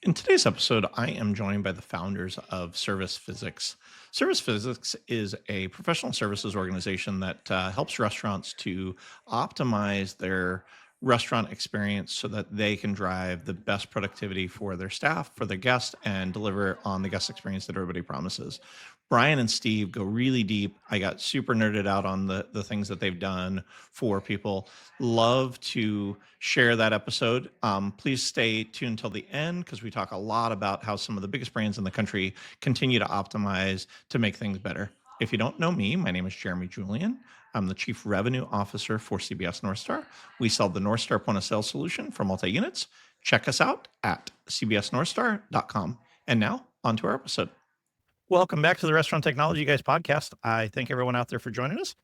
In today's episode, I am joined by the founders of Service Physics. Service Physics is a professional services organization that helps restaurants to optimize their restaurant experience so that they can drive the best productivity for their staff, for their guests, and deliver on the guest experience that everybody promises. Brian and Steve go really deep. I got super nerded out on the things that they've done for people. Love to share that episode. Please stay tuned till the end because we talk a lot about how some of the biggest brands in the country continue to optimize to make things better. If you don't know me, my name is Jeremy Julian. I'm the Chief Revenue Officer for CBS North Star. We sell the North Star point of sale solution for multi units. Check us out at cbsnorthstar.com. And now, on to our episode. Welcome back to the Restaurant Technology Guys podcast. I thank everyone out there for joining us.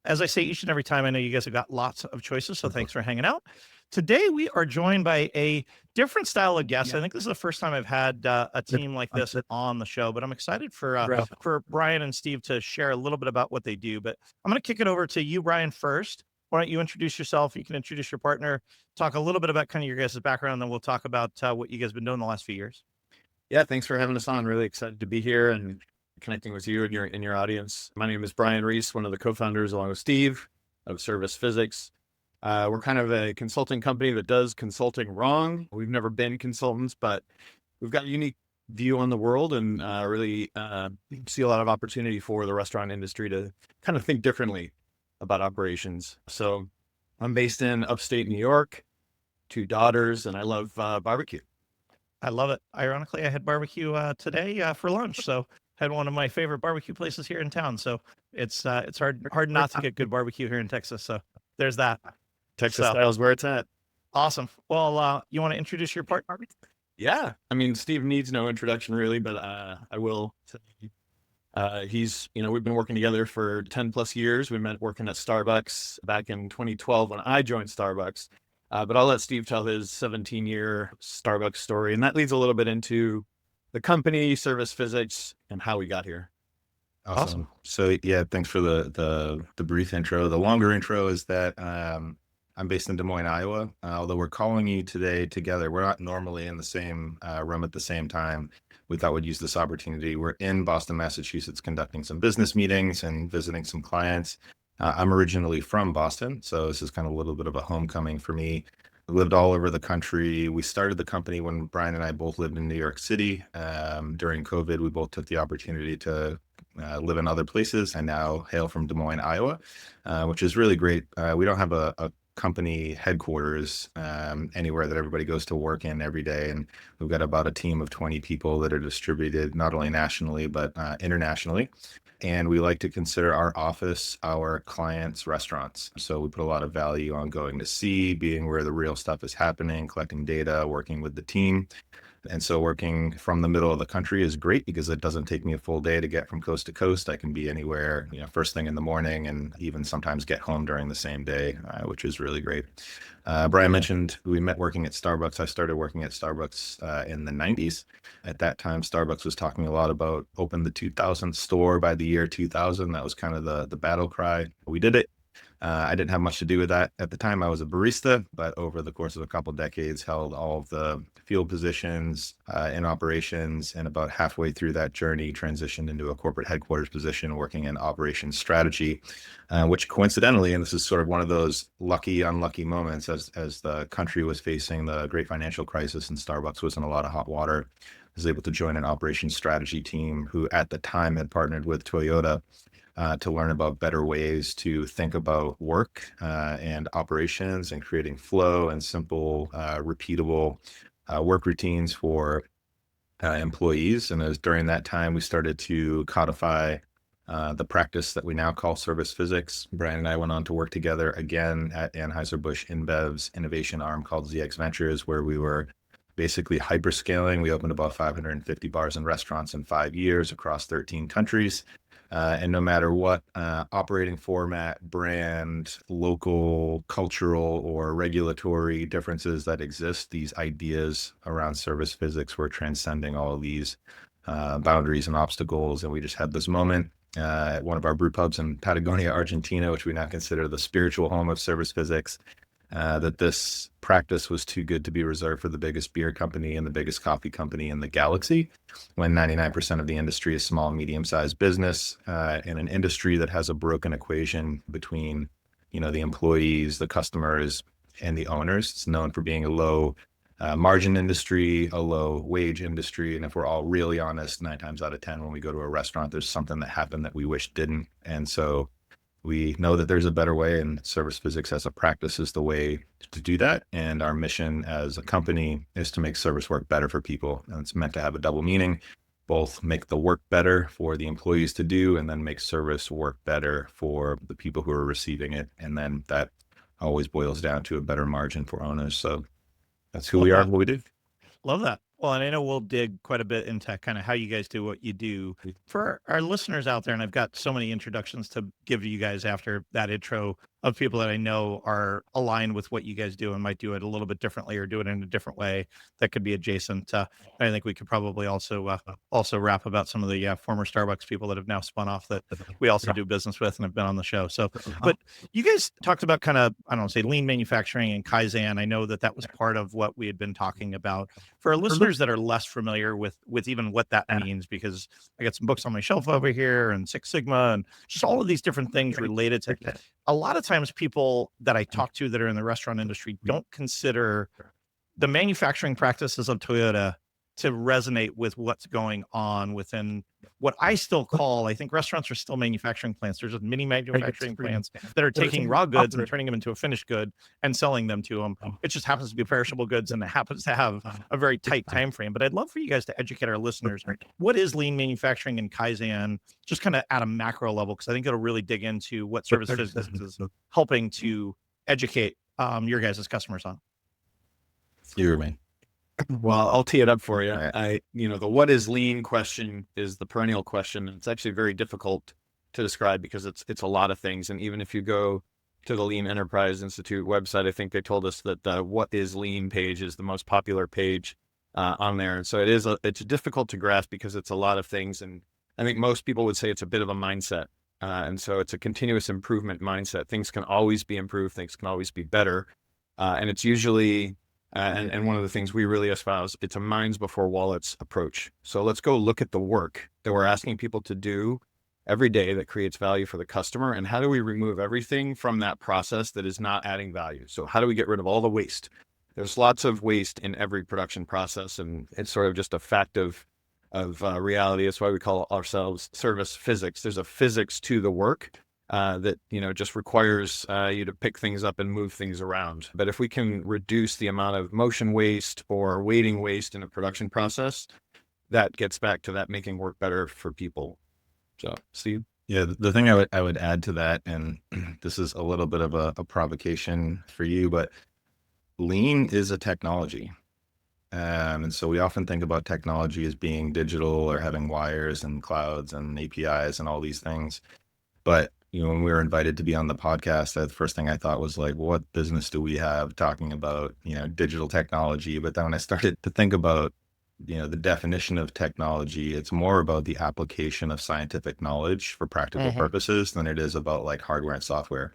As I say each and every time, I know you guys have got lots of choices, so thanks for hanging out. Today, we are joined by a different style of guest. I think this is the first time I've had a team like this on the show, but I'm excited for Brian and Steve to share a little bit about what they do. But I'm going to kick it over to you, Brian, first. Why don't you introduce yourself? You can introduce your partner, talk a little bit about kind of your guys' background, and then we'll talk about what you guys have been doing the last few years. Yeah, thanks for having us on. Really excited to be here and connecting with you and your audience. My name is Brian Reece, one of the co-founders along with Steve of Service Physics. We're kind of a consulting company that does consulting wrong. We've never been consultants, but we've got a unique view on the world and really see a lot of opportunity for the restaurant industry to kind of think differently about operations. So I'm based in upstate New York, 2 daughters, and I love barbecue. I love it. Ironically, I had barbecue today for lunch. So had one of my favorite barbecue places here in town. So it's hard not to get good barbecue here in Texas. So there's that. Texas style is where it's at. Awesome. Well, you want to introduce your partner? Yeah. I mean, Steve needs no introduction really, but I will. We've been working together for 10 plus years. We met working at Starbucks back in 2012 when I joined Starbucks. But I'll let Steve tell his 17-year Starbucks story. And that leads a little bit into the company, Service Physics, and how we got here. Awesome. So yeah, thanks for the brief intro. The longer intro is that I'm based in Des Moines, Iowa. Although we're calling you today together, we're not normally in the same room at the same time. We thought we'd use this opportunity. We're in Boston, Massachusetts, conducting some business meetings and visiting some clients. I'm originally from Boston, so this is kind of a little bit of a homecoming for me. I lived all over the country. We started the company when Brian and I both lived in New York City. During COVID, we both took the opportunity to live in other places and now hail from Des Moines, Iowa, which is really great. We don't have a company headquarters anywhere that everybody goes to work in every day. And we've got about a team of 20 people that are distributed not only nationally, but internationally. And we like to consider our office our clients' restaurants. So we put a lot of value on going to see, being where the real stuff is happening, collecting data, working with the team. And so working from the middle of the country is great because it doesn't take me a full day to get from coast to coast. I can be anywhere, first thing in the morning and even sometimes get home during the same day, which is really great. Brian mentioned we met working at Starbucks. I started working at Starbucks in the 90s. At that time, Starbucks was talking a lot about open the 2000 store by the year 2000. That was kind of the battle cry. We did it. I didn't have much to do with that. At the time, I was a barista, but over the course of a couple of decades, held all of the field positions in operations, and about halfway through that journey, transitioned into a corporate headquarters position working in operations strategy, which coincidentally, and this is sort of one of those lucky, unlucky moments as the country was facing the great financial crisis and Starbucks was in a lot of hot water, I was able to join an operations strategy team who at the time had partnered with Toyota to learn about better ways to think about work and operations and creating flow and simple, repeatable work routines for employees. And as during that time, we started to codify the practice that we now call Service Physics. Brian and I went on to work together again at Anheuser-Busch InBev's innovation arm called ZX Ventures, where we were basically hyperscaling. We opened about 550 bars and restaurants in 5 years across 13 countries. And no matter what operating format, brand, local, cultural, or regulatory differences that exist, these ideas around Service Physics were transcending all of these boundaries and obstacles. And we just had this moment at one of our brew pubs in Patagonia, Argentina, which we now consider the spiritual home of Service Physics, that this practice was too good to be reserved for the biggest beer company and the biggest coffee company in the galaxy, when 99% of the industry is small and medium-sized business, in an industry that has a broken equation between, the employees, the customers, and the owners. It's known for being a low margin industry, a low wage industry. And if we're all really honest, 9 times out of 10, when we go to a restaurant, there's something that happened that we wish didn't. And so we know that there's a better way, and service physics as a practice is the way to do that. And our mission as a company is to make service work better for people. And it's meant to have a double meaning, both make the work better for the employees to do, and then make service work better for the people who are receiving it. And then that always boils down to a better margin for owners. So that's who Love we are that. and what we do. Love that. Well, and I know we'll dig quite a bit into kind of how you guys do what you do. For our listeners out there, and I've got so many introductions to give to you guys after that intro of people that I know are aligned with what you guys do and might do it a little bit differently or do it in a different way that could be adjacent. I think we could probably also rap about some of the former Starbucks people that have now spun off that we also do business with and have been on the show. So, but you guys talked about kind of, I don't know, say lean manufacturing and Kaizen. I know that was part of what we had been talking about. For our listeners that are less familiar with even what that means, because I got some books on my shelf over here and Six Sigma and just all of these different things related to a lot of times people that I talk to that are in the restaurant industry don't consider the manufacturing practices of Toyota to resonate with what's going on within what I still call, I think restaurants are still manufacturing plants. There's just mini manufacturing plants that are taking raw goods and turning them into a finished good and selling them to them. It just happens to be perishable goods, and it happens to have a very tight time frame. But I'd love for you guys to educate our listeners. What is lean manufacturing and Kaizen, just kind of at a macro level, because I think it'll really dig into what service physics is helping to educate your guys' customers on. You or me? Well, I'll tee it up for you. All right. The what is lean question is the perennial question. And it's actually very difficult to describe because it's a lot of things. And even if you go to the Lean Enterprise Institute website, I think they told us that the what is lean page is the most popular page on there. And so it's difficult to grasp because it's a lot of things. And I think most people would say it's a bit of a mindset. And so it's a continuous improvement mindset. Things can always be improved. Things can always be better. And it's usually and one of the things we really espouse, it's a minds before wallets approach. So let's go look at the work that we're asking people to do every day that creates value for the customer. And how do we remove everything from that process that is not adding value? So how do we get rid of all the waste? There's lots of waste in every production process, and it's sort of just a fact of reality. That's why we call ourselves service physics. There's a physics to the work that just requires you to pick things up and move things around. But if we can reduce the amount of motion waste or waiting waste in a production process, that gets back to that making work better for people. So, Steve? Yeah, the thing I would add to that, and this is a little bit of a provocation for you, but lean is a technology. And so we often think about technology as being digital or having wires and clouds and APIs and all these things. But when we were invited to be on the podcast, the first thing I thought was like, what business do we have talking about, digital technology? But then when I started to think about, the definition of technology, it's more about the application of scientific knowledge for practical purposes than it is about like hardware and software.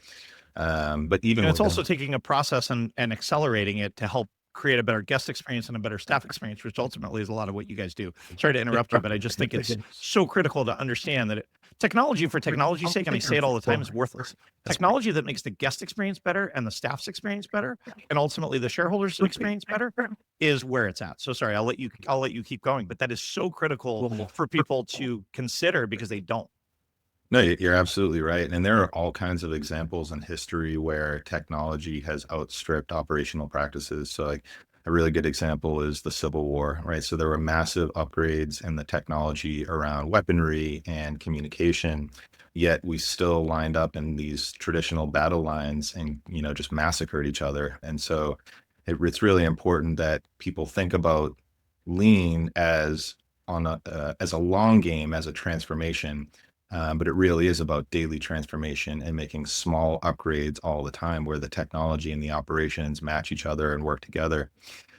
But even it's also taking a process and accelerating it to help create a better guest experience and a better staff experience, which ultimately is a lot of what you guys do. Sorry to interrupt you, but I just think it's so critical to understand that technology for technology's sake, and I say it all the time, is worthless. Technology that makes the guest experience better and the staff's experience better, and ultimately the shareholders' experience better, is where it's at. So sorry, I'll let you keep going, but that is so critical for people to consider because they don't. No, you're absolutely right. And there are all kinds of examples in history where technology has outstripped operational practices. So like a really good example is the Civil War, right? So there were massive upgrades in the technology around weaponry and communication, yet we still lined up in these traditional battle lines and, just massacred each other. And so it's really important that people think about lean as a long game, as a transformation. But it really is about daily transformation and making small upgrades all the time where the technology and the operations match each other and work together.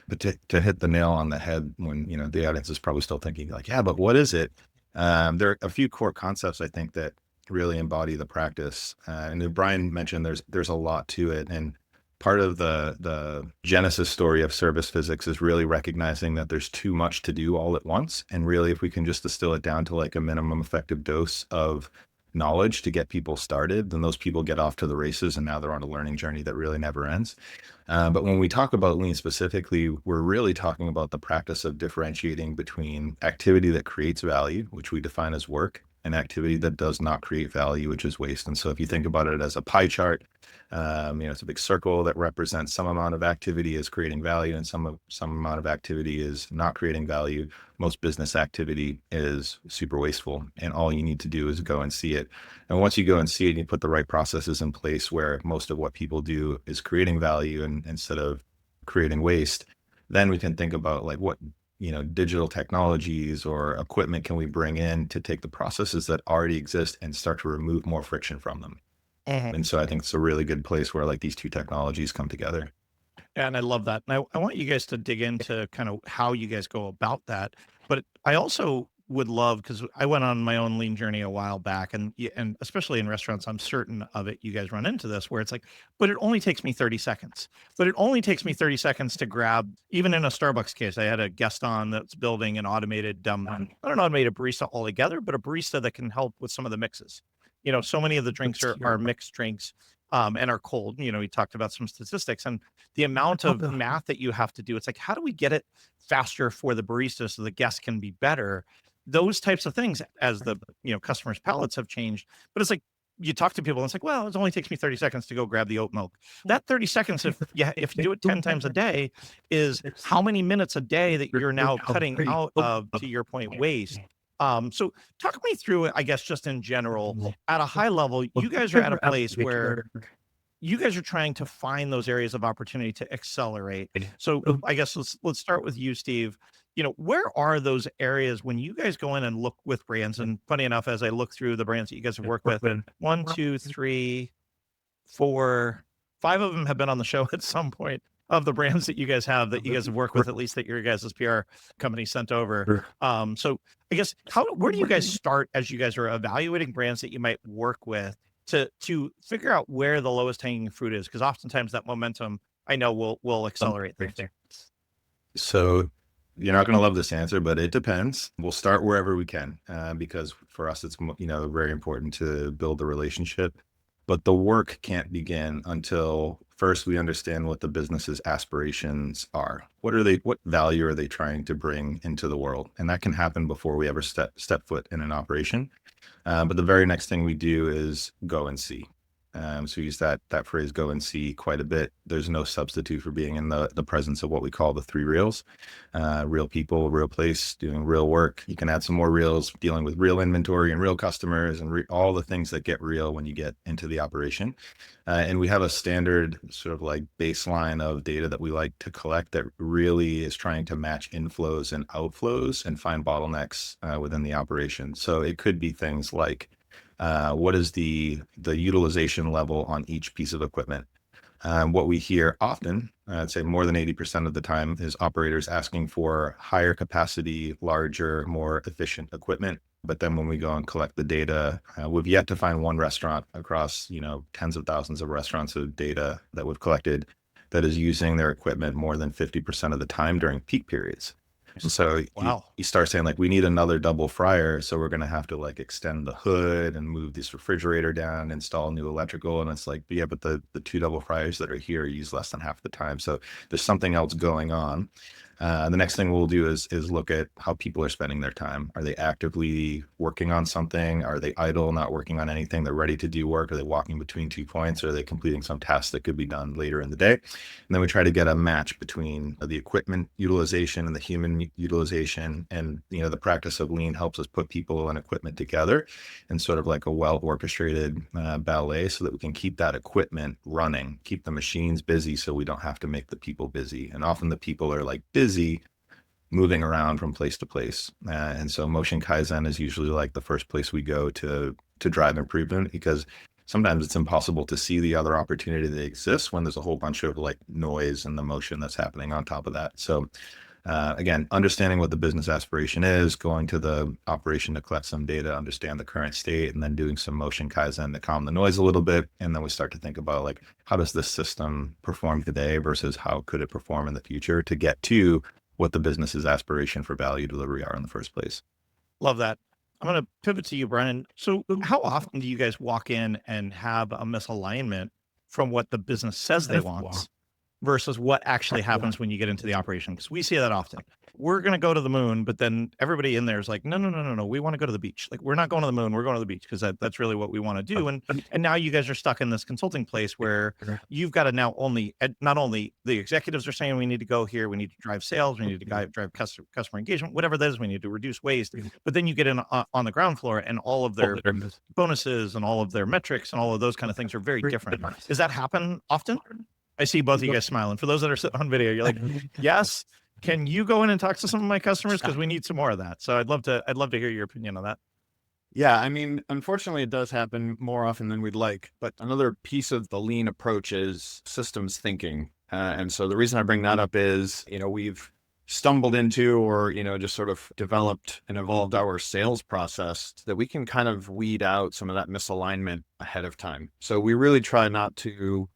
But to hit the nail on the head when, the audience is probably still thinking like, yeah, but what is it? There are a few core concepts, I think, that really embody the practice. And Brian mentioned there's a lot to it. And part of the genesis story of service physics is really recognizing that there's too much to do all at once. And really, if we can just distill it down to like a minimum effective dose of knowledge to get people started, then those people get off to the races and now they're on a learning journey that really never ends. But when we talk about lean specifically, we're really talking about the practice of differentiating between activity that creates value, which we define as work, and activity that does not create value, which is waste. And so if you think about it as a pie chart, it's a big circle that represents some amount of activity is creating value and some amount of activity is not creating value. Most business activity is super wasteful, and all you need to do is go and see it. And once you go and see it, you put the right processes in place where most of what people do is creating value and instead of creating waste, then we can think about like what digital technologies or equipment can we bring in to take the processes that already exist and start to remove more friction from them. And so I think it's a really good place where like these two technologies come together. And I love that. And I want you guys to dig into kind of how you guys go about that. But I also would love, because I went on my own lean journey a while back, and especially in restaurants, I'm certain of it. You guys run into this where it's like, but it only takes me 30 seconds. But it only takes me 30 seconds to grab, even in a Starbucks case, I had a guest on that's building an automated, not an automated barista altogether, but a barista that can help with some of the mixes. So many of the drinks are mixed drinks and are cold. We talked about some statistics and the amount of math that you have to do. It's like, how do we get it faster for the barista so the guests can be better? Those types of things as the, customers' palates have changed. But it's like, you talk to people and it's like, well, it only takes me 30 seconds to go grab the oat milk. That 30 seconds, if you do it 10 times a day, is how many minutes a day that you're now cutting out of, to your point, waste. So talk me through it, I guess, just in general, at a high level, you guys are at a place where you guys are trying to find those areas of opportunity to accelerate. So I guess let's start with you, Steve. Where are those areas when you guys go in and look with brands? And funny enough, as I look through the brands that you guys have worked with, 1, 2, 3, 4, 5 of them have been on the show at some point, of the brands that you guys have worked with, at least that your guys' PR company sent over. So I guess where do you guys start as you guys are evaluating brands that you might work with to figure out where the lowest hanging fruit is? Because oftentimes that momentum, I know, will accelerate things. So you're not going to love this answer, but it depends. We'll start wherever we can because for us, it's very important to build the relationship. But the work can't begin until first we understand what the business's aspirations are. What value are they trying to bring into the world? And that can happen before we ever step foot in an operation. But the very next thing we do is go and see. So we use that phrase, go and see, quite a bit. There's no substitute for being in the presence of what we call the 3 reals, real people, real place, doing real work. You can add some more reals, dealing with real inventory and real customers and all the things that get real when you get into the operation. And we have a standard sort of like baseline of data that we like to collect that really is trying to match inflows and outflows and find bottlenecks within the operation. So it could be things like, what is the utilization level on each piece of equipment? What we hear often, I'd say more than 80% of the time, is operators asking for higher capacity, larger, more efficient equipment. But then when we go and collect the data, we've yet to find one restaurant across, tens of thousands of restaurants of data that we've collected that is using their equipment more than 50% of the time during peak periods. So you start saying like, we need another double fryer. So we're going to have to like extend the hood and move this refrigerator down, install new electrical. And it's like, yeah, but the 2 double fryers that are here use less than half the time. So there's something else going on. The next thing we'll do is look at how people are spending their time. Are they actively working on something? Are they idle, not working on anything? They're ready to do work. Are they walking between 2 points? Are they completing some tasks that could be done later in the day? And then we try to get a match between the equipment utilization and the human utilization. And, the practice of lean helps us put people and equipment together in sort of like a well-orchestrated ballet so that we can keep that equipment running, keep the machines busy so we don't have to make the people busy. And often the people are like busy moving around from place to place. And so motion Kaizen is usually like the first place we go to drive improvement, because sometimes it's impossible to see the other opportunity that exists when there's a whole bunch of like noise and the motion that's happening on top of that. So Again, understanding what the business aspiration is, going to the operation to collect some data, understand the current state, and then doing some motion Kaizen to calm the noise a little bit. And then we start to think about like, how does this system perform today versus how could it perform in the future to get to what the business's aspiration for value delivery are in the first place. Love that. I'm going to pivot to you, Brian. So how often do you guys walk in and have a misalignment from what the business says they want versus what actually happens when you get into the operation? Because we see that often. We're going to go to the moon, but then everybody in there is like, no. We want to go to the beach. Like, we're not going to the moon. We're going to the beach because that's really what we want to do. And now you guys are stuck in this consulting place where you've got to now not only the executives are saying we need to go here, we need to drive sales, we need to drive customer engagement, whatever that is, we need to reduce waste. But then you get in on the ground floor and all of their bonuses and all of their metrics and all of those kind of things are very different. Does that happen often? I see both of you guys smiling. For those that are sitting on video, you're like, yes. Can you go in and talk to some of my customers? Because we need some more of that. So I'd love to hear your opinion on that. Yeah, I mean, unfortunately, it does happen more often than we'd like. But another piece of the lean approach is systems thinking. And so the reason I bring that up is, we've stumbled into or, just sort of developed and evolved our sales process so that we can kind of weed out some of that misalignment ahead of time. So we really try not to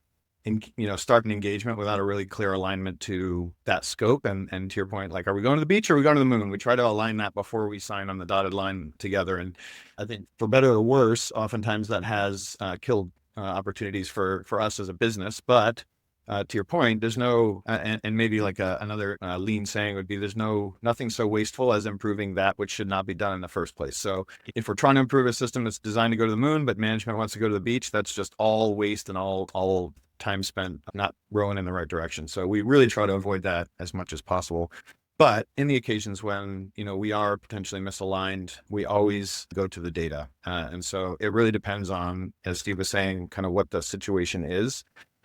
start an engagement without a really clear alignment to that scope. And to your point, like, are we going to the beach or are we going to the moon? We try to align that before we sign on the dotted line together. And I think for better or worse, oftentimes that has killed opportunities for us as a business. But to your point, there's no, and maybe like another lean saying would be, there's nothing so wasteful as improving that which should not be done in the first place. So if we're trying to improve a system that's designed to go to the moon, but management wants to go to the beach, that's just all waste and all time spent not rowing in the right direction. So we really try to avoid that as much as possible. But in the occasions when, we are potentially misaligned, we always go to the data. And so it really depends on, as Steve was saying, kind of what the situation is.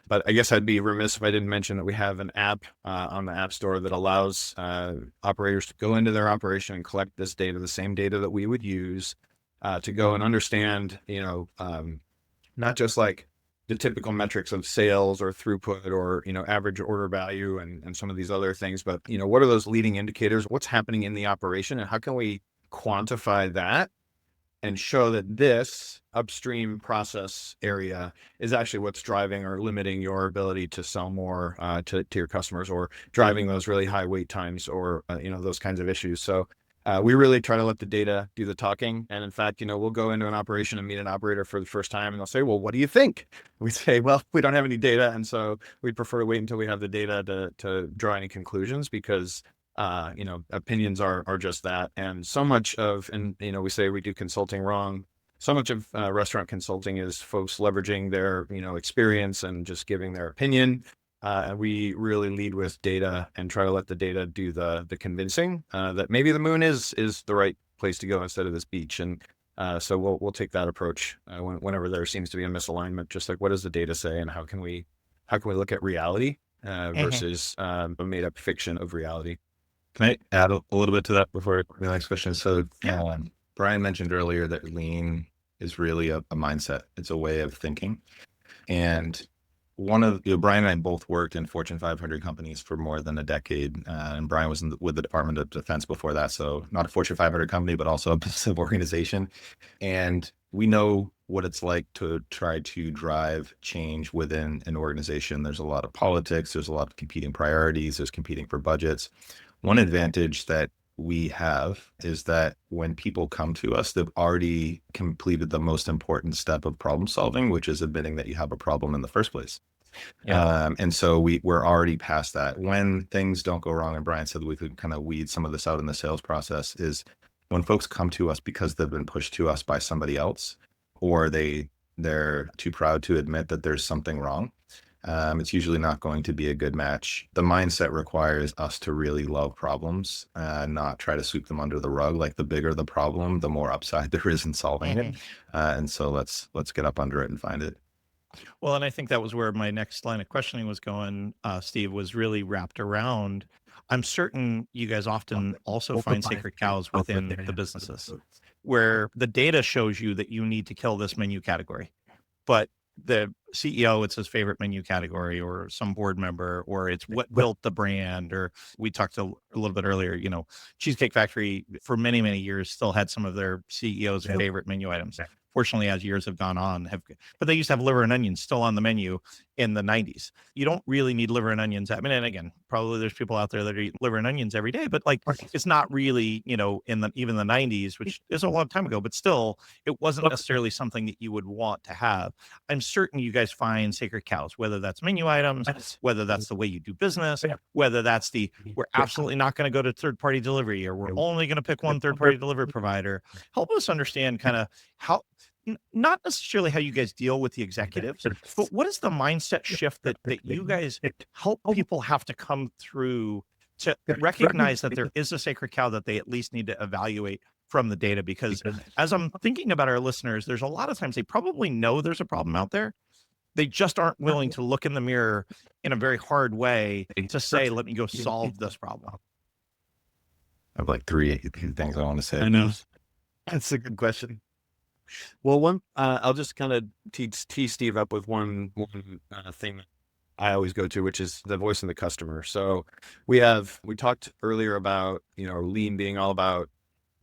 But I guess I'd be remiss if I didn't mention that we have an app on the App Store that allows operators to go into their operation and collect this data, the same data that we would use to go and understand, not just like the typical metrics of sales or throughput or, average order value and some of these other things, but, what are those leading indicators? What's happening in the operation and how can we quantify that and show that this upstream process area is actually what's driving or limiting your ability to sell more to your customers or driving those really high wait times or, those kinds of issues. So we really try to let the data do the talking. And in fact, we'll go into an operation and meet an operator for the first time and they'll say, well, what do you think? We say, well, we don't have any data. And so we'd prefer to wait until we have the data to draw any conclusions because, opinions are just that. And so much of, we say we do consulting wrong. So much of restaurant consulting is folks leveraging their, experience and just giving their opinion. And we really lead with data and try to let the data do the convincing that maybe the moon is the right place to go instead of this beach. And so we'll take that approach whenever there seems to be a misalignment. Just like, what does the data say, and how can we look at reality versus a made up fiction of reality? Can I add a little bit to that before the next question? So Brian mentioned earlier that lean is really a mindset. It's a way of thinking. And one of Brian and I both worked in Fortune 500 companies for more than a decade, and Brian was with the Department of Defense before that, so not a Fortune 500 company, but also a massive organization. And we know what it's like to try to drive change within an organization. There's a lot of politics, there's a lot of competing priorities, there's competing for budgets. One advantage that we have is that when people come to us, they've already completed the most important step of problem solving, which is admitting that you have a problem in the first place. Yeah. And so we're already past that. When things don't go wrong, and Brian said that we could kind of weed some of this out in the sales process, is when folks come to us because they've been pushed to us by somebody else, or they're too proud to admit that there's something wrong. It's usually not going to be a good match. The mindset requires us to really love problems and not try to sweep them under the rug. Like, the bigger the problem, the more upside there is in solving it. And so let's get up under it and find it. Well, and I think that was where my next line of questioning was going, Steve, was really wrapped around. I'm certain you guys often also find sacred cows within the businesses where the data shows you that you need to kill this menu category. But the CEO, it's his favorite menu category, or some board member, or it's what built the brand. Or we talked a little bit earlier, Cheesecake Factory for many, many years still had some of their CEO's favorite menu items. Fortunately, as years have gone on, but they used to have liver and onions still on the menu in the 90s. You don't really need liver and onions. I mean, and again, probably there's people out there that eat liver and onions every day, but like it's not really, in even the 90s, which is a long time ago, but still, it wasn't necessarily something that you would want to have. I'm certain you guys find sacred cows, whether that's menu items, whether that's the way you do business, whether that's we're absolutely not going to go to third-party delivery, or we're only going to pick one third-party delivery provider. Help us understand kind of how, not necessarily how you guys deal with the executives, but what is the mindset shift that you guys help people have to come through to recognize that there is a sacred cow that they at least need to evaluate from the data? Because as I'm thinking about our listeners, there's a lot of times they probably know there's a problem out there. They just aren't willing to look in the mirror in a very hard way to say, let me go solve this problem. I have like three things I want to say. I know. That's a good question. Well, I'll just kind of tee Steve up with one thing that I always go to, which is the voice of the customer. So we talked earlier about, lean being all about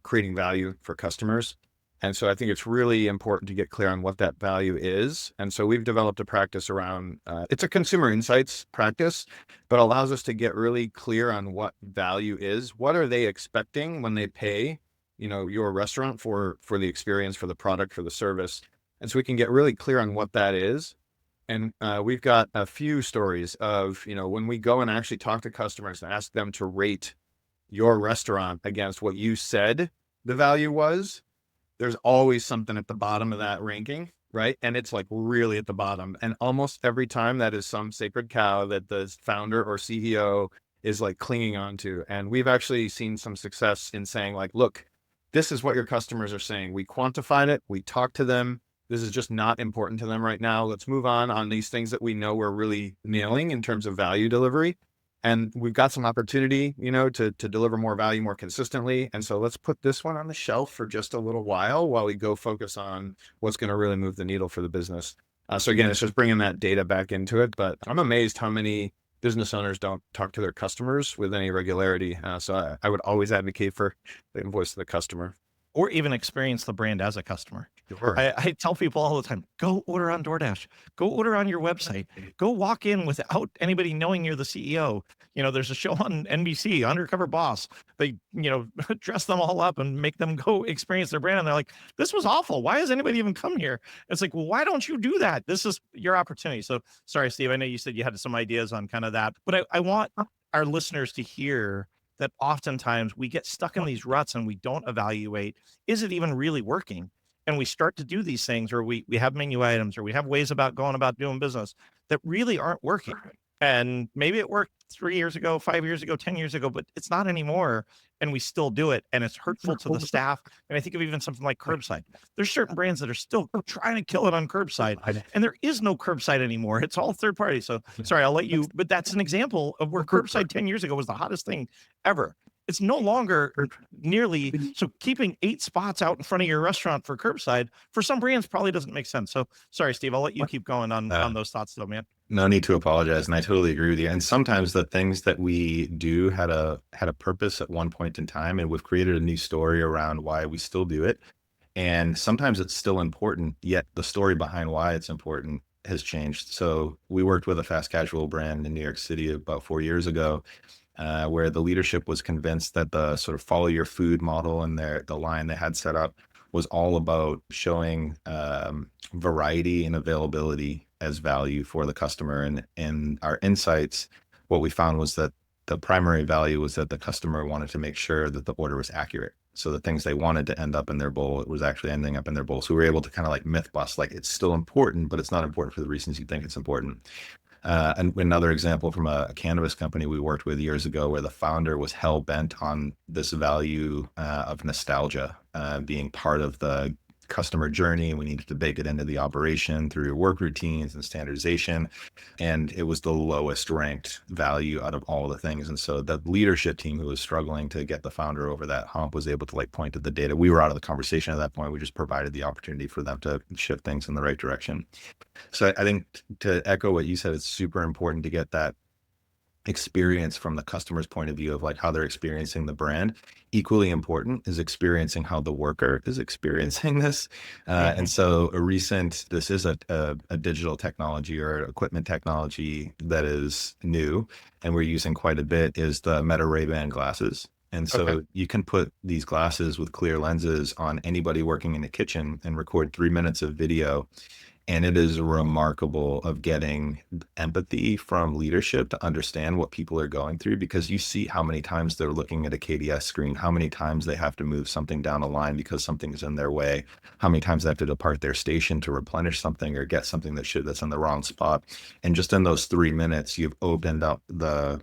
creating value for customers. And so I think it's really important to get clear on what that value is. And so we've developed a practice around, it's a consumer insights practice, but allows us to get really clear on what value is. What are they expecting when they pay, your restaurant for the experience, for the product, for the service? And so we can get really clear on what that is. And we've got a few stories of, when we go and actually talk to customers and ask them to rate your restaurant against what you said the value was, there's always something at the bottom of that ranking, right? And it's like really at the bottom. And almost every time that is some sacred cow that the founder or CEO is like clinging on to. And we've actually seen some success in saying like, look, this is what your customers are saying. We quantified it. We talked to them. This is just not important to them right now. Let's move on these things that we know we're really nailing in terms of value delivery. And we've got some opportunity, to deliver more value more consistently. And so let's put this one on the shelf for just a little while we go focus on what's going to really move the needle for the business. So again, it's just bringing that data back into it. But I'm amazed how many business owners don't talk to their customers with any regularity. So I would always advocate for the voice of the customer. Or even experience the brand as a customer. Sure. I tell people all the time, go order on DoorDash, go order on your website, go walk in without anybody knowing you're the CEO. There's a show on NBC, Undercover Boss. They, dress them all up and make them go experience their brand. And they're like, this was awful. Why has anybody even come here? It's like, well, why don't you do that? This is your opportunity. So sorry, Steve, I know you said you had some ideas on kind of that, but I want our listeners to hear that oftentimes we get stuck in these ruts and we don't evaluate, is it even really working? And we start to do these things, or we have menu items, or we have ways about going about doing business that really aren't working. And maybe it worked 3 years ago, 5 years ago, 10 years ago, but it's not anymore. And we still do it. And it's hurtful to the staff. And I think of even something like curbside. There's certain brands that are still trying to kill it on curbside. And there is no curbside anymore. It's all third party. So sorry, I'll let you, but that's an example of where curbside 10 years ago was the hottest thing ever. It's no longer nearly, so keeping 8 spots out in front of your restaurant for curbside, for some brands probably doesn't make sense. So sorry, Steve, I'll let you keep going on those thoughts though, man. No need to apologize. And I totally agree with you. And sometimes the things that we do had a purpose at one point in time, and we've created a new story around why we still do it. And sometimes it's still important, yet the story behind why it's important has changed. So we worked with a fast casual brand in New York City about 4 years ago, where the leadership was convinced that the sort of follow your food model and the line they had set up was all about showing variety and availability as value for the customer. And in our insights, what we found was that the primary value was that the customer wanted to make sure that the order was accurate. So the things they wanted to end up in their bowl, it was actually ending up in their bowl. So we were able to kind of like myth bust, like it's still important, but it's not important for the reasons you think it's important. And another example from a cannabis company we worked with years ago, where the founder was hell bent on this value of nostalgia being part of the customer journey. We needed to bake it into the operation through work routines and standardization. And it was the lowest ranked value out of all the things. And so the leadership team who was struggling to get the founder over that hump was able to like point to the data. We were out of the conversation at that point. We just provided the opportunity for them to shift things in the right direction. So I think to echo what you said, it's super important to get that experience from the customer's point of view of like how they're experiencing the brand. Equally important is experiencing how the worker is experiencing this. And so this is a digital technology or equipment technology that is new and we're using quite a bit is the Meta Ray-Ban glasses. And so you can put these glasses with clear lenses on anybody working in a kitchen and record 3 minutes of video. And it is remarkable of getting empathy from leadership to understand what people are going through, because you see how many times they're looking at a KDS screen, how many times they have to move something down a line because something's in their way, how many times they have to depart their station to replenish something or get something that's in the wrong spot. And just in those 3 minutes, you've opened up the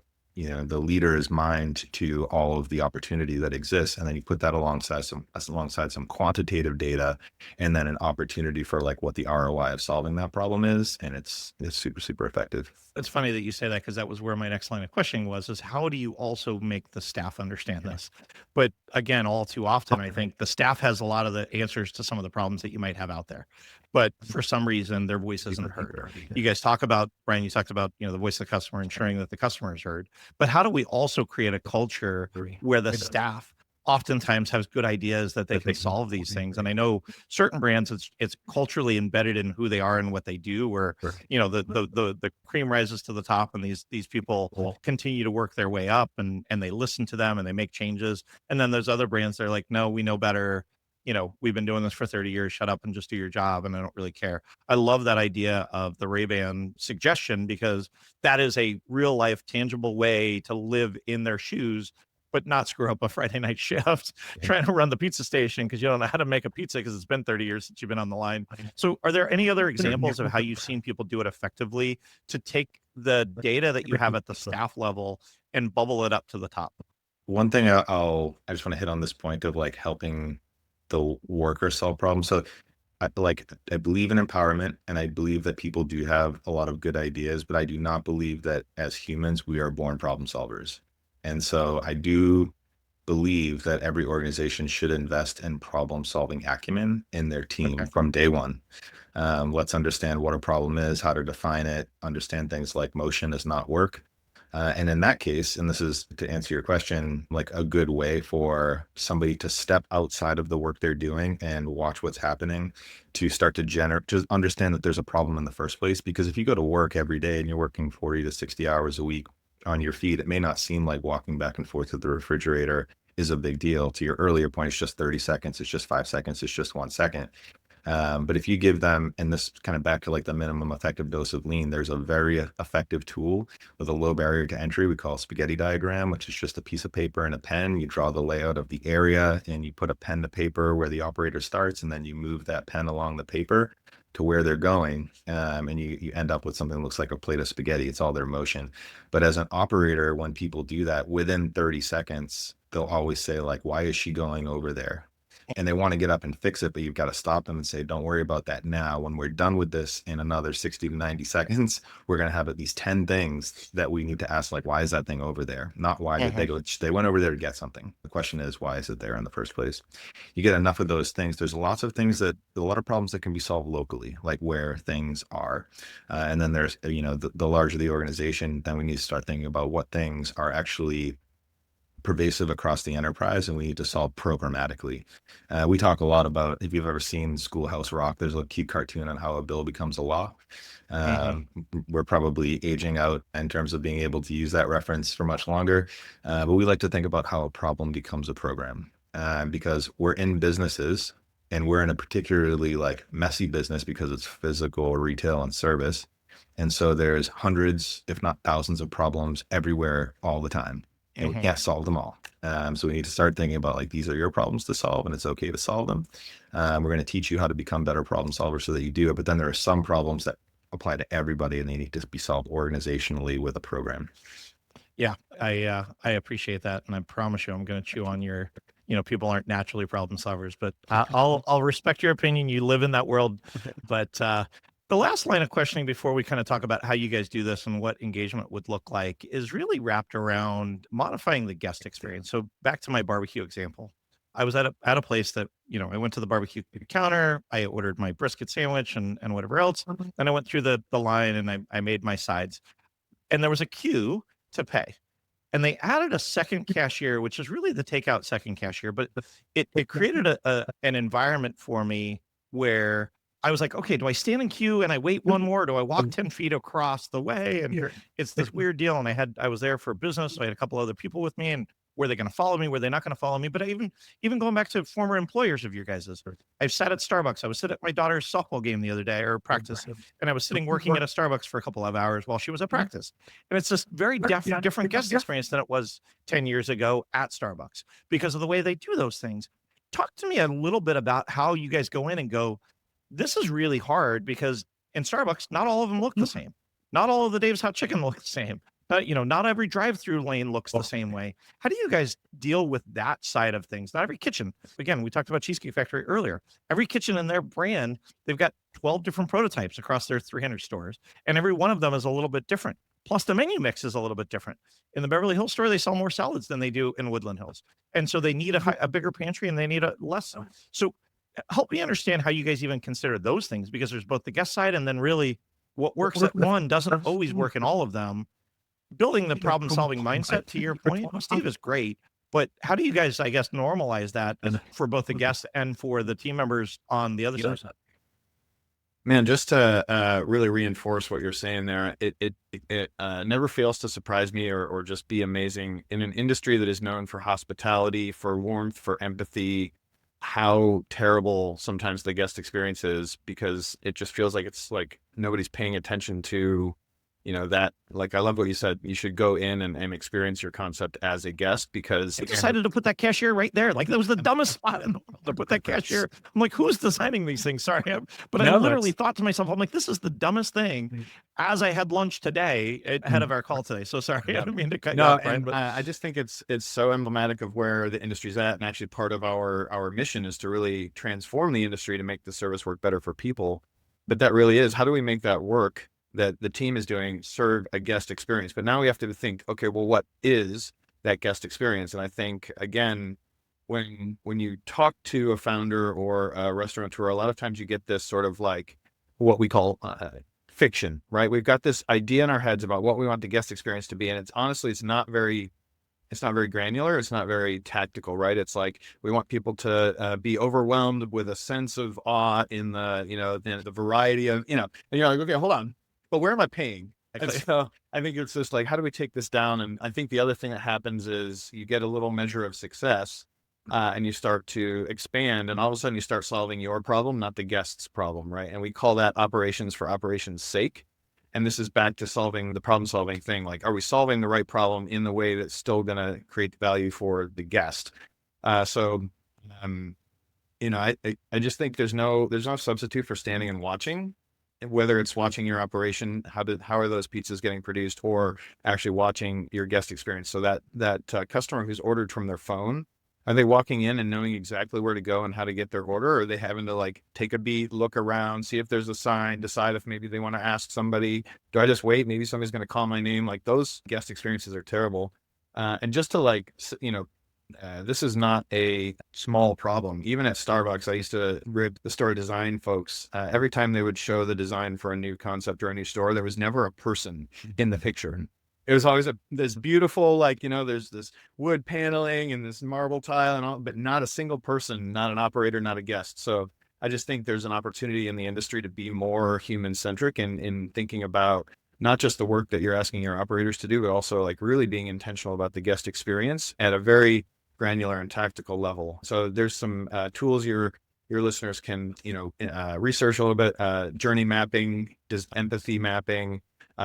leader's mind to all of the opportunity that exists. And then you put that alongside some quantitative data and then an opportunity for like what the ROI of solving that problem is. And it's super, super effective. It's funny that you say that because that was where my next line of questioning is how do you also make the staff understand this? But again, all too often, I think the staff has a lot of the answers to some of the problems that you might have out there. But for some reason, their voice isn't heard. You guys talk about, Brian, you talked about, the voice of the customer, ensuring that the customer is heard. But how do we also create a culture where the staff oftentimes has good ideas that they can solve these things? And I know certain brands, it's culturally embedded in who they are and what they do, where, the cream rises to the top and these people continue to work their way up and they listen to them and they make changes. And then there's other brands that are like, no, we know better. We've been doing this for 30 years, shut up and just do your job. And I don't really care. I love that idea of the Ray-Ban suggestion, because that is a real life, tangible way to live in their shoes, but not screw up a Friday night shift trying to run the pizza station because you don't know how to make a pizza because it's been 30 years since you've been on the line. So are there any other examples of how you've seen people do it effectively to take the data that you have at the staff level and bubble it up to the top? One thing I just want to hit on this point of like helping the worker solve problems. So I believe in empowerment and I believe that people do have a lot of good ideas, but I do not believe that as humans, we are born problem solvers. And so I do believe that every organization should invest in problem solving acumen in their team from day one. Let's understand what a problem is, how to define it, understand things like motion does not work. And in that case, and this is to answer your question, like a good way for somebody to step outside of the work they're doing and watch what's happening to start to just understand that there's a problem in the first place. Because if you go to work every day and you're working 40 to 60 hours a week on your feet, it may not seem like walking back and forth to the refrigerator is a big deal. To your earlier point, it's just 30 seconds, it's just 5 seconds, it's just 1 second. But if you give them, and this kind of back to like the minimum effective dose of lean, there's a very effective tool with a low barrier to entry we call a spaghetti diagram, which is just a piece of paper and a pen. You draw the layout of the area and you put a pen to paper where the operator starts, and then you move that pen along the paper to where they're going. And you end up with something that looks like a plate of spaghetti. It's all their motion. But as an operator, when people do that within 30 seconds, they'll always say like, why is she going over there? And they want to get up and fix it, but you've got to stop them and say, don't worry about that now. When we're done with this in another 60 to 90 seconds, we're going to have at least 10 things that we need to ask, like, why is that thing over there? Not why did they go, they went over there to get something. The question is, why is it there in the first place? You get enough of those things. There's lots of things a lot of problems that can be solved locally, like where things are. And then there's, the larger the organization, then we need to start thinking about what things are actually pervasive across the enterprise and we need to solve programmatically. We talk a lot about, if you've ever seen Schoolhouse Rock, there's a cute cartoon on how a bill becomes a law. We're probably aging out in terms of being able to use that reference for much longer. But we like to think about how a problem becomes a program, because we're in businesses and we're in a particularly like messy business because it's physical, retail, and service. And so there's hundreds, if not thousands of problems everywhere all the time. And we can't solve them all. So we need to start thinking about like, these are your problems to solve and it's okay to solve them. We're going to teach you how to become better problem solvers so that you do it. But then there are some problems that apply to everybody and they need to be solved organizationally with a program. Yeah, I appreciate that. And I promise you, I'm going to chew on your people aren't naturally problem solvers, but I'll respect your opinion. You live in that world. But the last line of questioning before we kind of talk about how you guys do this and what engagement would look like is really wrapped around modifying the guest experience. So back to my barbecue example. I was at a place that, I went to the barbecue counter, I ordered my brisket sandwich and whatever else. Then I went through the line and I made my sides, and there was a queue to pay. And they added a second cashier, which is really the takeout second cashier, but it created an environment for me where I was like, okay, do I stand in queue and I wait one more? Do I walk 10 feet across the way? And it's this weird deal. And I was there for business. So I had a couple other people with me, and were they going to follow me? Were they not going to follow me? But I even going back to former employers of your guys's, I've sat at Starbucks. I was sitting at my daughter's softball game the other day, or practice, and I was sitting working at a Starbucks for a couple of hours while she was at practice. And it's just very different guest experience than it was 10 years ago at Starbucks because of the way they do those things. Talk to me a little bit about how you guys go in and go, this is really hard, because in Starbucks, not all of them look the same. Not all of the Dave's Hot Chicken look the same. Not every drive-through lane looks the same way. How do you guys deal with that side of things? Not every kitchen. Again, we talked about Cheesecake Factory earlier. Every kitchen in their brand, they've got 12 different prototypes across their 300 stores, and every one of them is a little bit different. Plus, the menu mix is a little bit different. In the Beverly Hills store, they sell more salads than they do in Woodland Hills, and so they need a bigger pantry, and they need a less. So, help me understand how you guys even consider those things, because there's both the guest side and then really what works at one doesn't always work in all of them. Building the problem solving mindset, to your point, Steve, is great. But how do you guys, I guess, normalize that for both the guests and for the team members on the other side? Man, just to really reinforce what you're saying there, it never fails to surprise me or just be amazing in an industry that is known for hospitality, for warmth, for empathy, how terrible sometimes the guest experience is, because it just feels like it's like nobody's paying attention to that. Like, I love what you said. You should go in and experience your concept as a guest, because they decided to put that cashier right there. Like, that was the dumbest spot in the world to put that cashier. I'm like, who's designing these things? Sorry. But I literally thought to myself, I'm like, this is the dumbest thing, as I had lunch today ahead of our call today. So sorry. I didn't mean to cut you off, Brian, but I just think it's so emblematic of where the industry's at. And actually part of our mission is to really transform the industry to make the service work better for people. But that really is, how do we make that work, that the team is doing, serve a guest experience? But now we have to think, okay, well, what is that guest experience? And I think, again, when you talk to a founder or a restaurateur, a lot of times you get this sort of like what we call fiction, right? We've got this idea in our heads about what we want the guest experience to be. And it's honestly, it's not very granular. It's not very tactical, right? It's like, we want people to be overwhelmed with a sense of awe in the variety of, and you're like, okay, hold on. But where am I paying? And so I think it's just like, how do we take this down? And I think the other thing that happens is you get a little measure of success and you start to expand, and all of a sudden you start solving your problem, not the guest's problem, right? And we call that operations for operations sake. And this is back to solving the problem solving thing. Like, are we solving the right problem in the way that's still going to create value for the guest? I just think there's no substitute for standing and watching. Whether it's watching your operation, how are those pizzas getting produced, or actually watching your guest experience. So that customer who's ordered from their phone, are they walking in and knowing exactly where to go and how to get their order? Or are they having to like take a beat, look around, see if there's a sign, decide if maybe they want to ask somebody? Do I just wait? Maybe somebody's going to call my name. Like, those guest experiences are terrible. And just to this is not a small problem. Even at Starbucks, I used to rip the store design folks. Every time they would show the design for a new concept or a new store, there was never a person in the picture. It was always this beautiful, there's this wood paneling and this marble tile and all, but not a single person, not an operator, not a guest. So I just think there's an opportunity in the industry to be more human centric in thinking about not just the work that you're asking your operators to do, but also like really being intentional about the guest experience at a very granular and tactical level. So there's some tools your listeners can, research a little bit, journey mapping, empathy mapping.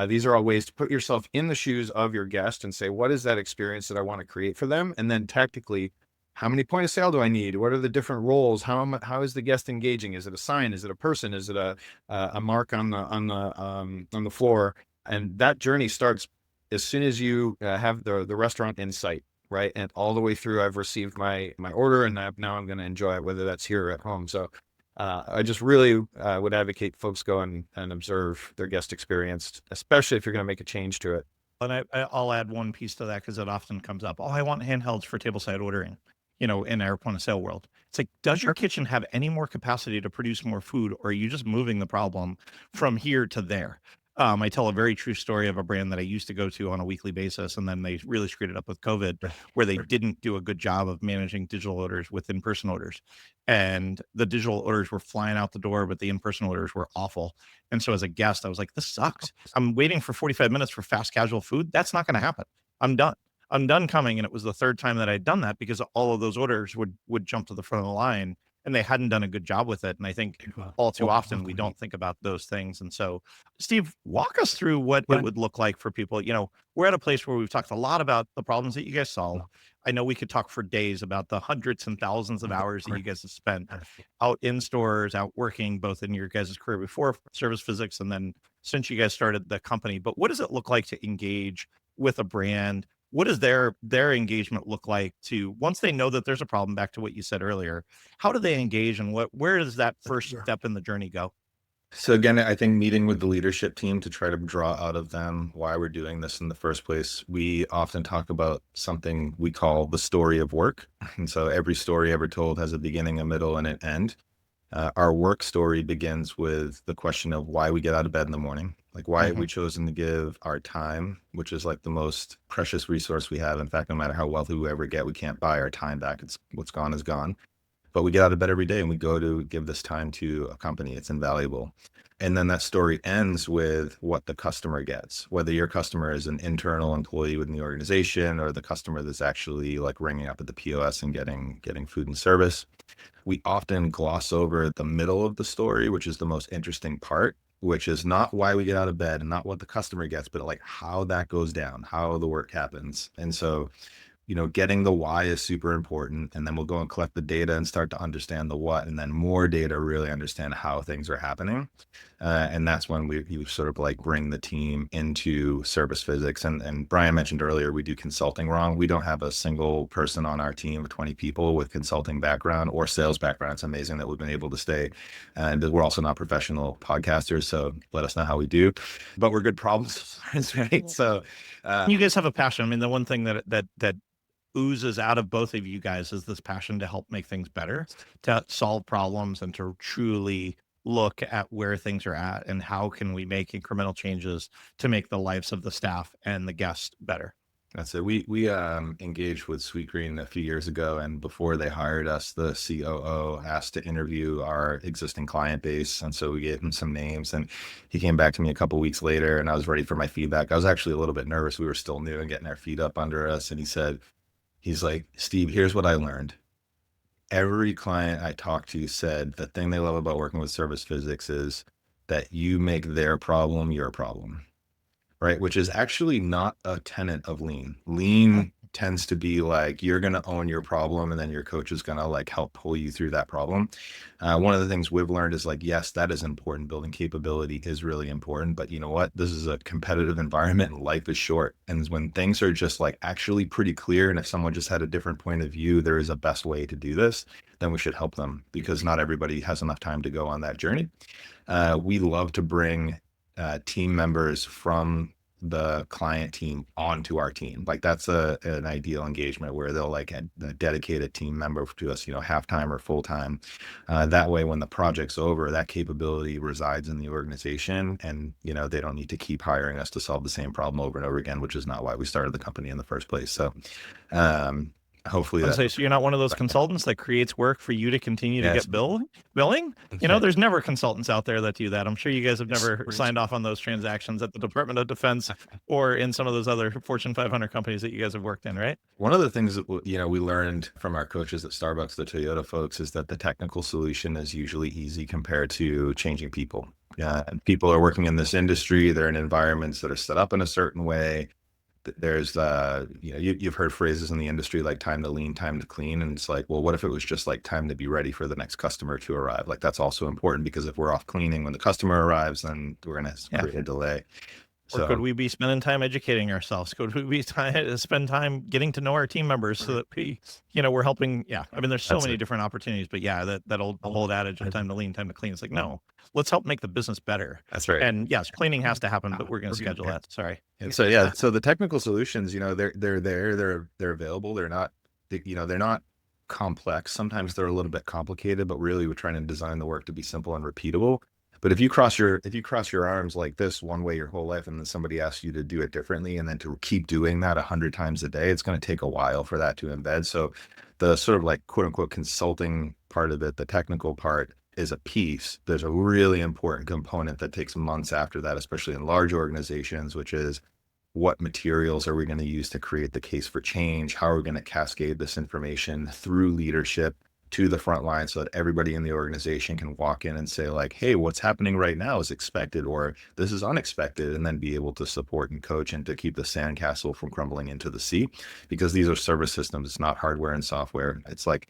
These are all ways to put yourself in the shoes of your guest and say, what is that experience that I want to create for them? And then tactically, how many point of sale do I need? What are the different roles? How is the guest engaging? Is it a sign? Is it a person? Is it a mark on the floor? And that journey starts as soon as you have the restaurant in sight, right? And all the way through, I've received my order, and now I'm going to enjoy it, whether that's here or at home. So I just really would advocate folks go and observe their guest experience, especially if you're going to make a change to it. And I'll add one piece to that because it often comes up. Oh, I want handhelds for tableside ordering, in our point of sale world. It's like, does your kitchen have any more capacity to produce more food, or are you just moving the problem from here to there? I tell a very true story of a brand that I used to go to on a weekly basis, and then they really screwed it up with COVID, where they didn't do a good job of managing digital orders with in-person orders. And the digital orders were flying out the door, but the in-person orders were awful. And so as a guest, I was like, this sucks. I'm waiting for 45 minutes for fast casual food. That's not going to happen. I'm done. I'm done coming. And it was the third time that I'd done that because all of those orders would jump to the front of the line, and they hadn't done a good job with it. And I think all too often we don't think about those things. And so, Steve, walk us through what it would look like for people. We're at a place where we've talked a lot about the problems that you guys solve. I know we could talk for days about the hundreds and thousands of hours that you guys have spent out in stores, out working, both in your guys' career before Service Physics and then since you guys started the company. But what does it look like to engage with a brand? What does their engagement look like to, once they know that there's a problem, back to what you said earlier, how do they engage, and where does that first step in the journey go? So again, I think meeting with the leadership team to try to draw out of them why we're doing this in the first place. We often talk about something we call the story of work. And so every story ever told has a beginning, a middle, and an end. Our work story begins with the question of why we get out of bed in the morning. Like, why have we chosen to give our time, which is like the most precious resource we have. In fact, no matter how wealthy we ever get, we can't buy our time back. It's what's gone is gone. But we get out of bed every day and we go to give this time to a company. It's invaluable. And then that story ends with what the customer gets, whether your customer is an internal employee within the organization or the customer that's actually like ringing up at the POS and getting food and service. We often gloss over the middle of the story, which is the most interesting part, which is not why we get out of bed and not what the customer gets, but like how that goes down, how the work happens. And so, getting the why is super important. And then we'll go and collect the data and start to understand the what, and then more data, really understand how things are happening. And that's when we sort of like bring the team into Service Physics. And Brian mentioned earlier, we do consulting wrong. We don't have a single person on our team of 20 people with consulting background or sales background. It's amazing that we've been able to stay. And we're also not professional podcasters, so let us know how we do. But we're good problem solvers, right? So you guys have a passion. I mean, the one thing that oozes out of both of you guys is this passion to help make things better, to solve problems, and to truly look at where things are at and how can we make incremental changes to make the lives of the staff and the guests better. That's it. We engaged with Sweetgreen a few years ago, and before they hired us, the COO asked to interview our existing client base, and so we gave him some names, and he came back to me a couple weeks later, and I was ready for my feedback. I was actually a little bit nervous. We were still new and getting our feet up under us, and he's like, Steve, here's what I learned. Every client I talked to said the thing they love about working with Service Physics is that you make their problem your problem, right? Which is actually not a tenet of lean. Lean tends to be like, you're going to own your problem and then your coach is going to like help pull you through that problem. One of the things we've learned is like, yes, that is important. Building capability is really important, but you know what? This is a competitive environment and life is short. And when things are just like actually pretty clear, and if someone just had a different point of view, there is a best way to do this, then we should help them, because not everybody has enough time to go on that journey. We love to bring team members from the client team onto our team. Like that's an ideal engagement where they'll like dedicate a team member to us, half-time or full-time. That way, when the project's over, that capability resides in the organization, and they don't need to keep hiring us to solve the same problem over and over again, which is not why we started the company in the first place. So hopefully so you're not one of those consultants that creates work for you to continue to get billing. There's never consultants out there that do that. I'm sure you guys have never signed off on those transactions at the Department of Defense or in some of those other Fortune 500 companies that you guys have worked in, right? One of the things that we learned from our coaches at Starbucks, the Toyota folks, is that the technical solution is usually easy compared to changing people. And people are working in this industry. They're in environments that are set up in a certain way. There's you've heard phrases in the industry like time to lean, time to clean, and it's like, well, what if it was just like time to be ready for the next customer to arrive? Like that's also important, because if we're off cleaning when the customer arrives, then we're going to create a delay. Or could So we be spending time educating ourselves? Could we be spend time getting to know our team members so that we're helping? Yeah. I mean, there's so that's many it. different opportunities, but yeah, that old adage of time to lean, time to clean. It's like, no, let's help make the business better. That's right. And yes, cleaning has to happen, but we're going to schedule that. Sorry. And so yeah, so the technical solutions, they're there, they're available. They're not complex. Sometimes they're a little bit complicated, but really we're trying to design the work to be simple and repeatable. But if you cross your arms like this one way your whole life, and then somebody asks you to do it differently, and then to keep doing that 100 times a day, it's going to take a while for that to embed. So the sort of like quote unquote consulting part of it, the technical part, is a piece. There's a really important component that takes months after that, especially in large organizations, which is what materials are we going to use to create the case for change? How are we going to cascade this information through leadership to the front line so that everybody in the organization can walk in and say like, hey, what's happening right now is expected, or this is unexpected, and then be able to support and coach and to keep the sandcastle from crumbling into the sea, because these are service systems. It's not hardware and software. It's like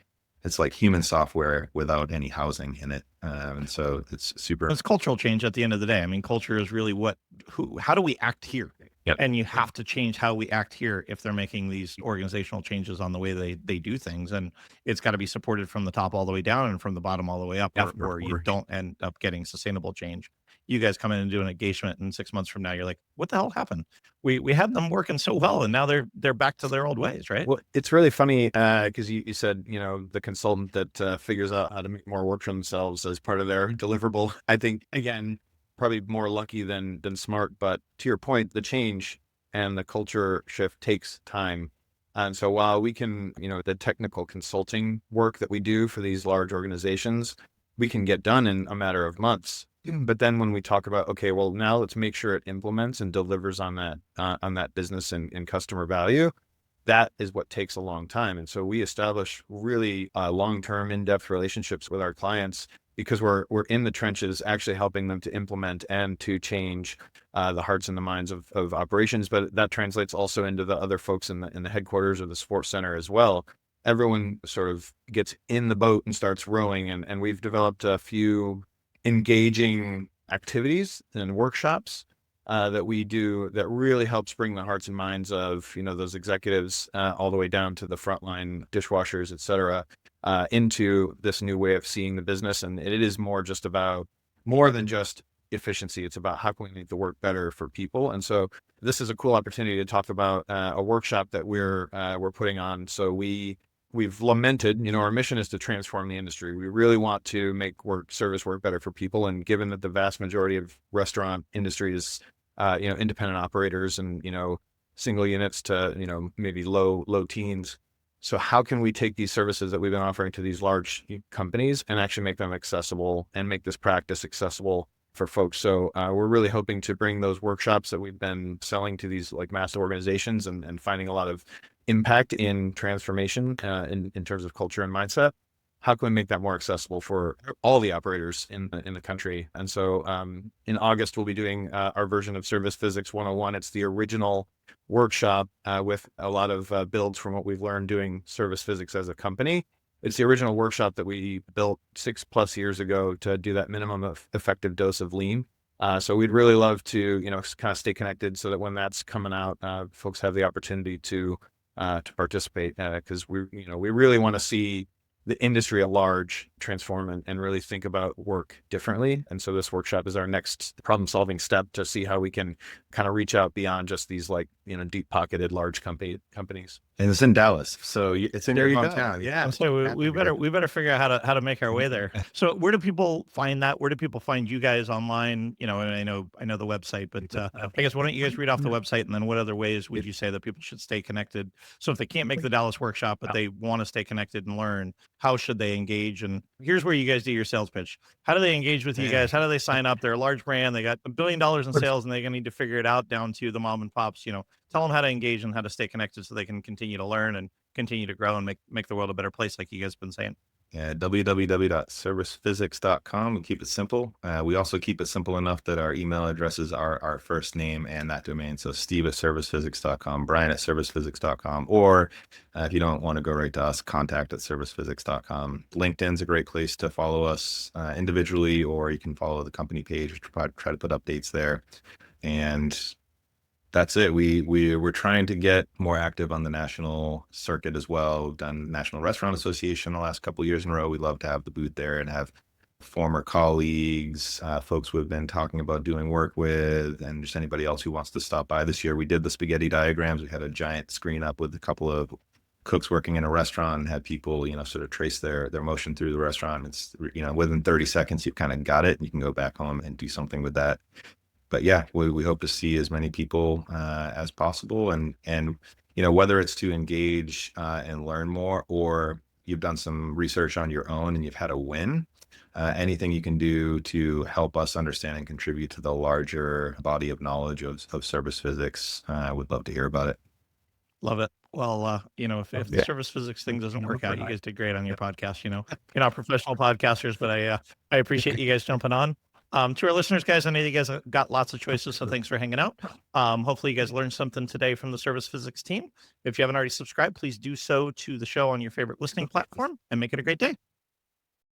human software without any housing in it. And so it's super. It's cultural change at the end of the day. I mean, culture is really how do we act here? Yep. And you have to change how we act here if they're making these organizational changes on the way they do things. And it's got to be supported from the top all the way down and from the bottom all the way up, or you don't end up getting sustainable change. You guys come in and do an engagement, and 6 months from now, you're like, what the hell happened? We had them working so well, and now they're back to their old ways, right? Well, it's really funny because you said, the consultant that figures out how to make more work for themselves as part of their deliverable. I think, again, probably more lucky than smart. But to your point, the change and the culture shift takes time. And so while we can, the technical consulting work that we do for these large organizations, we can get done in a matter of months. But then when we talk about, okay, well, now let's make sure it implements and delivers on that business and customer value, that is what takes a long time. And so we establish really long-term, in-depth relationships with our clients because we're in the trenches, actually helping them to implement and to change the hearts and the minds of operations. But that translates also into the other folks in the headquarters or the sports center as well. Everyone sort of gets in the boat and starts rowing. And we've developed a few engaging activities and workshops that we do that really helps bring the hearts and minds of, those executives all the way down to the frontline dishwashers, et cetera, into this new way of seeing the business. And it is more than just efficiency. It's about how can we make the work better for people. And so this is a cool opportunity to talk about a workshop that we're putting on. So we've lamented, our mission is to transform the industry. We really want to make service work better for people. And given that the vast majority of restaurant industry is, independent operators and, single units to, maybe low teens. So how can we take these services that we've been offering to these large companies and actually make them accessible and make this practice accessible for folks? So we're really hoping to bring those workshops that we've been selling to these like massive organizations and finding a lot of impact in transformation in terms of culture and mindset. How can we make that more accessible for all the operators in the country? And so in August, we'll be doing our version of Service Physics 101. It's the original workshop with a lot of builds from what we've learned doing service physics as a company. It's the original workshop that we built 6+ years ago to do that minimum of effective dose of lean. So we'd really love to, kind of stay connected so that when that's coming out, folks have the opportunity to participate because we really want to see the industry at large transform and really think about work differently. And so this workshop is our next problem solving step to see how we can kind of reach out beyond just these deep pocketed large companies. And it's in Dallas, so it's in There your you go. hometown. Yeah. So we better figure out how to make our way there. So where do people find that? Where do people find you guys online? And I know the website, but I guess why don't you guys read off the website, and then what other ways would you say that people should stay connected? So if they can't make the Dallas workshop, but they want to stay connected and learn, how should they engage? And here's where you guys do your sales pitch. How do they engage with you guys? How do they sign up? They're a large brand. They got $1 billion in sales, and they're going to need to figure it out down to the mom and pops. Tell them how to engage and how to stay connected so they can continue to learn and continue to grow and make the world a better place, like you guys have been saying. Yeah, www.servicephysics.com, and keep it simple. We also keep it simple enough that our email addresses are our first name and that domain. So steve@servicephysics.com, brian@servicephysics.com, or if you don't want to go right to us, contact@servicephysics.com. LinkedIn's a great place to follow us individually, or you can follow the company page, which try to put updates there. And that's it. We're trying to get more active on the national circuit as well. We've done National Restaurant Association the last couple of years in a row. We'd love to have the booth there and have former colleagues, folks we've been talking about doing work with, and just anybody else who wants to stop by. This year we did the spaghetti diagrams. We had a giant screen up with a couple of cooks working in a restaurant and had people, sort of trace their motion through the restaurant. It's, within 30 seconds, you've kind of got it and you can go back home and do something with that. But yeah, we hope to see as many people as possible, and whether it's to engage and learn more, or you've done some research on your own and you've had a win, anything you can do to help us understand and contribute to the larger body of knowledge of service physics, I would love to hear about it. Love it. Well, if the service physics thing doesn't work out, you guys did great on your podcast. You're not professional podcasters, but I appreciate you guys jumping on. To our listeners, guys, I know you guys have got lots of choices, so thanks for hanging out. Hopefully you guys learned something today from the service physics team. If you haven't already subscribed, please do so to the show on your favorite listening platform, and make it a great day.